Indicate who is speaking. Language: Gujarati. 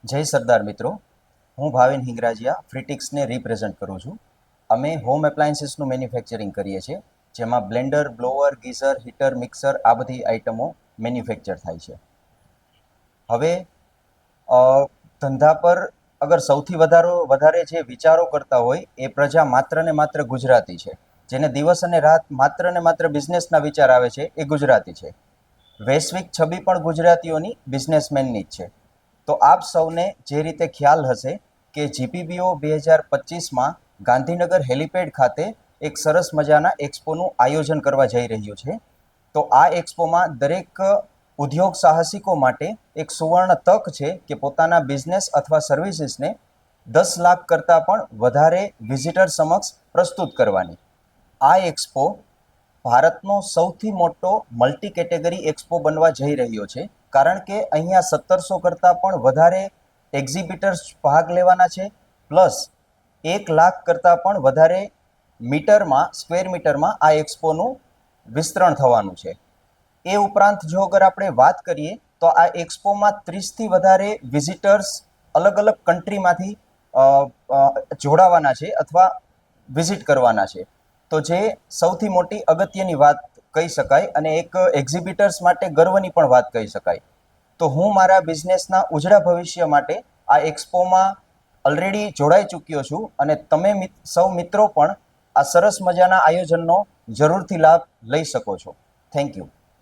Speaker 1: જય સરદાર મિત્રો, હું ભાવિન હિંગરાજીયા ફ્રીટિક્સને રિપ્રેઝન્ટ કરું છું. અમે હોમ એપ્લાયન્સીસનું મેન્યુફેક્ચરિંગ કરીએ છીએ, જેમાં Blender, blower, geyser, heater, mixer આ બધી આઇટમો મેન્યુફેક્ચર થાય છે. હવે ધંધા પર અગર સૌથી વધારે જે વિચારો કરતા હોય એ પ્રજા માત્ર ને માત્ર ગુજરાતી છે. જેને દિવસ અને રાત માત્ર ને માત્ર બિઝનેસના વિચાર આવે છે એ ગુજરાતી છે. વૈશ્વિક છબી પણ ગુજરાતીઓની બિઝનેસમેનની જ છે. તો આપ સૌને જે રીતે ખ્યાલ હશે કે જીપીબીઓ 2025માં ગાંધીનગર હેલિપેડ ખાતે એક સરસ મજાના એક્સપોનું આયોજન કરવા જઈ રહ્યું છે. તો આ એક્સપોમાં દરેક ઉદ્યોગ સાહસિકો માટે એક સુવર્ણ તક છે કે પોતાના બિઝનેસ અથવા સર્વિસીસને 10 લાખ કરતાં પણ વધારે વિઝિટર સમક્ષ પ્રસ્તુત કરવાની. આ એક્સપો ભારતનો સૌથી મોટો મલ્ટી કેટેગરી એક્સપો બનવા જઈ રહ્યો છે, કારણ કે અહીંયા 1700 કરતાં પણ વધારે એક્ઝિબિટર્સ ભાગ લેવાના છે, પ્લસ 1 લાખ કરતાં પણ વધારે સ્ક્વેર મીટરમાં આ એક્સપોનું વિસ્તરણ થવાનું છે. એ ઉપરાંત જો અગર આપણે વાત કરીએ તો આ એક્સપોમાં 30થી વધારે વિઝિટર્સ અલગ અલગ કન્ટ્રીમાંથી જોડાવાના છે અથવા વિઝિટ કરવાના છે. તો જે સૌથી મોટી અગત્યની વાત કહી શકાય અને એક એક્ઝિબિટર્સ માટે ગર્વની પણ વાત કહી શકાય. તો હું મારા બિઝનેસના ઉજળા ભવિષ્ય માટે આ એક્સપોમાં ઓલરેડી જોડાઈ ચૂક્યો છું અને તમે સૌ મિત્રો પણ આ સરસ મજાના આયોજનનો જરૂરથી લાભ લઈ શકો છો. Thank you.